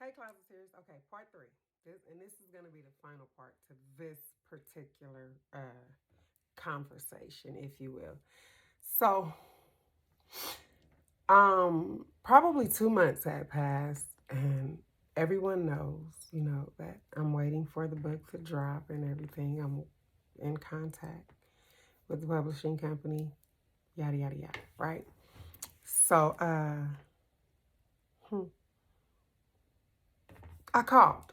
Hey, Closet Series. Okay, part three. This is going to be the final part to this particular conversation, if you will. So, probably 2 months had passed, and everyone knows, that I'm waiting for the book to drop and everything. I'm in contact with the publishing company, yada yada yada. Right. So, I called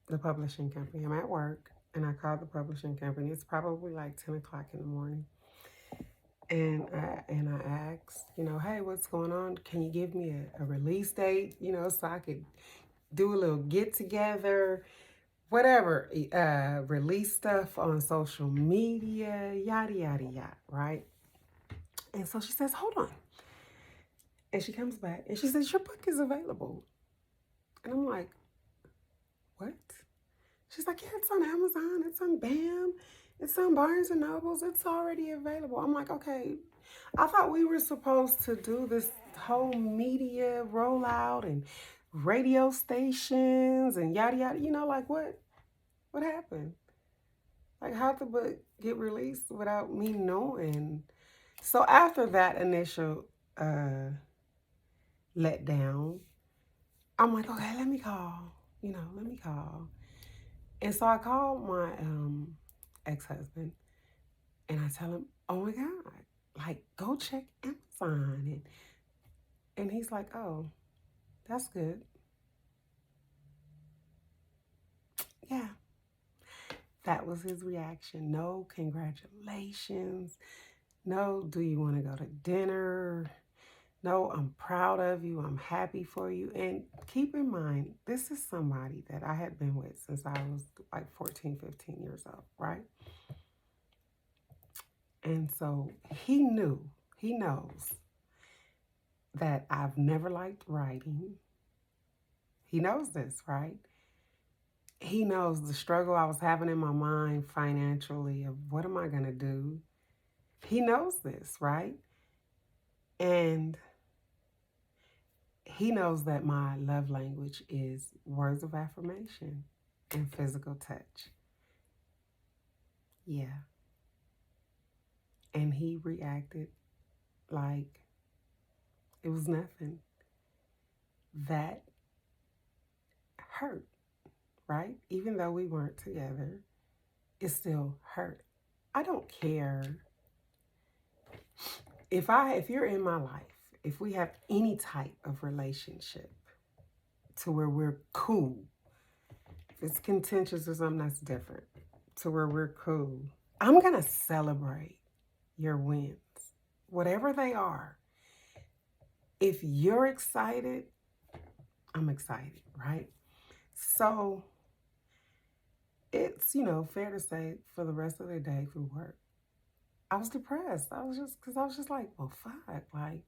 the publishing company. I'm at work and I called the publishing company. It's probably like 10 o'clock in the morning. And I asked, hey, what's going on? Can you give me a release date, so I could do a little get together, whatever, release stuff on social media, yada, yada, yada, right? And so she says, hold on. And she comes back and she says, your book is available. And I'm like, what? She's like, yeah, it's on Amazon, it's on BAM, it's on Barnes and Nobles, it's already available. I'm like, okay, I thought we were supposed to do this whole media rollout and radio stations and yada yada. Like what happened? Like how'd the book get released without me knowing? So after that initial letdown, I'm like, okay, let me call. Let me call. And so I called my ex-husband and I tell him, oh my God, like go check Amazon. And he's like, oh, that's good. Yeah. That was his reaction. No congratulations. No, do you want to go to dinner? No, I'm proud of you. I'm happy for you. And keep in mind, this is somebody that I had been with since I was like 14, 15 years old, right? And so he knows that I've never liked writing. He knows this, right? He knows the struggle I was having in my mind financially of what am I going to do? He knows this, right? And he knows that my love language is words of affirmation and physical touch. Yeah. And he reacted like it was nothing. That hurt, right? Even though we weren't together, it still hurt. I don't care if you're in my life, if we have any type of relationship to where we're cool, if it's contentious or something that's different, to where we're cool, I'm gonna celebrate your wins, whatever they are. If you're excited, I'm excited, right? So it's, fair to say for the rest of the day through work, I was depressed. Because I was just like, well, fuck. Like,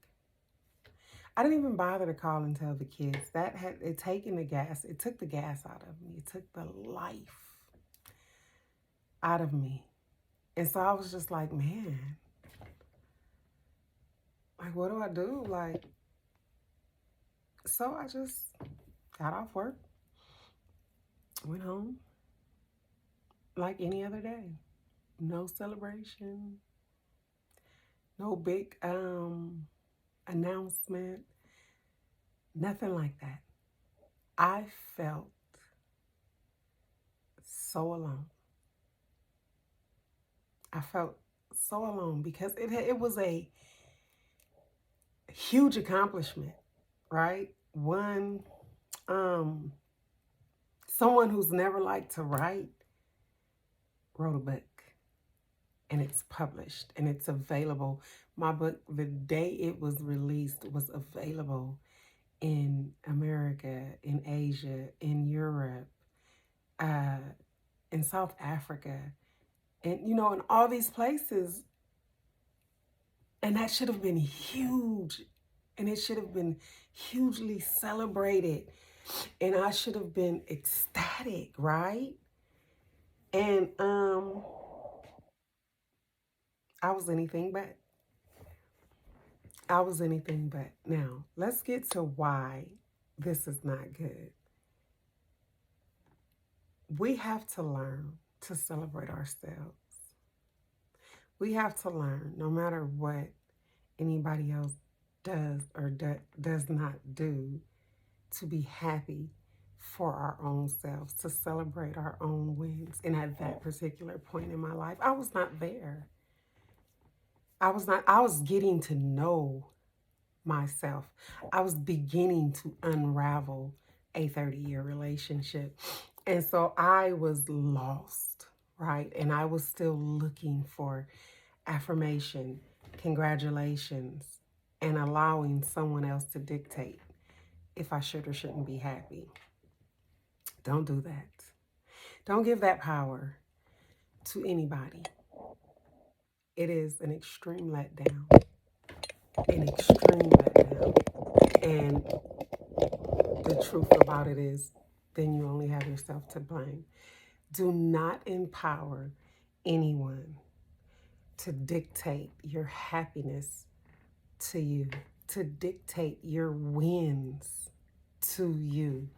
I didn't even bother to call and tell the kids. That had it taken the gas. It took the gas out of me. It took the life out of me. And so I was just like, man, like, what do I do? Like, so I just got off work, went home like any other day. No celebration, no big announcement, nothing like that. I felt so alone. I felt so alone because it was a huge accomplishment, right? One, um, someone who's never liked to write wrote a book and it's published and it's available. My book, the day it was released, was available in America, in Asia, in Europe, uh, in South Africa, and in all these places. And that should have been huge. And it should have been hugely celebrated. And I should have been ecstatic, right? And I was anything but. I was anything but. Now, let's get to why this is not good. We have to learn to celebrate ourselves. We have to learn, no matter what anybody else does or does not do, to be happy for our own selves, to celebrate our own wins. And at that particular point in my life, I was not there. I was getting to know myself. I was beginning to unravel a 30-year relationship. And so I was lost, right? And I was still looking for affirmation, congratulations, and allowing someone else to dictate if I should or shouldn't be happy. Don't do that. Don't give that power to anybody. It is an extreme letdown. An extreme letdown. And the truth about it is, then you only have yourself to blame. Do not empower anyone to dictate your happiness to you, to dictate your wins to you.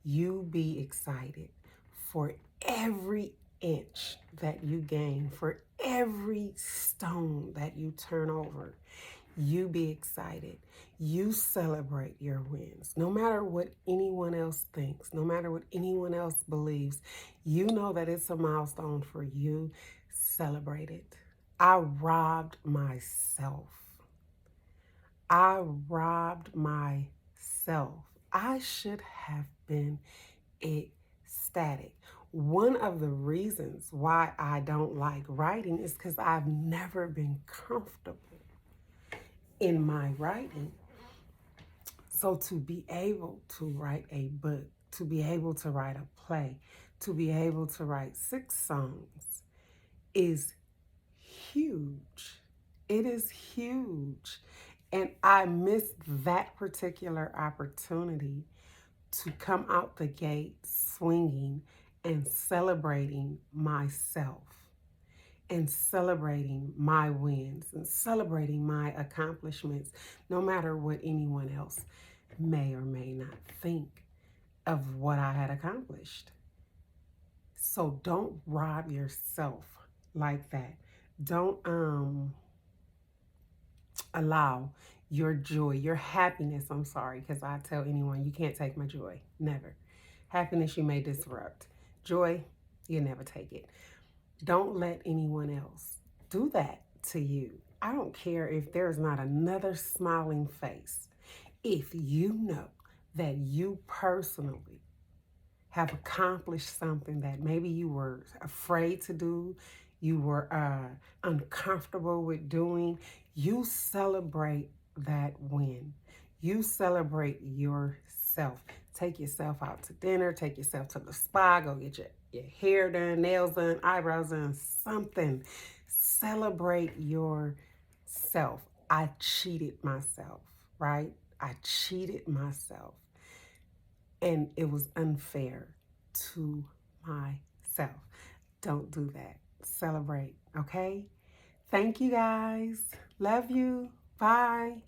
You be excited for every inch that you gain, for every stone that you turn over. You be excited. You celebrate your wins. No matter what anyone else thinks, no matter what anyone else believes, you know that it's a milestone for you. Celebrate it. I robbed myself. I robbed myself. I should have been ecstatic. One of the reasons why I don't like writing is because I've never been comfortable in my writing. So to be able to write a book, to be able to write a play, to be able to write 6 songs is huge. It is huge. And I missed that particular opportunity to come out the gate swinging and celebrating myself and celebrating my wins and celebrating my accomplishments, no matter what anyone else may or may not think of what I had accomplished. So don't rob yourself like that. Don't allow your joy, your happiness, I'm sorry, because I tell anyone you can't take my joy. Never. Happiness you may disrupt. Joy, you never take it. Don't let anyone else do that to you. I don't care if there's not another smiling face. If you know that you personally have accomplished something that maybe you were afraid to do, you were uncomfortable with doing, you celebrate that win. You celebrate yourself. Take yourself out to dinner, take yourself to the spa, go get your hair done, nails done, eyebrows done, something. Celebrate yourself. I cheated myself, right? I cheated myself. And it was unfair to myself. Don't do that. Celebrate, okay? Thank you guys. Love you. Bye.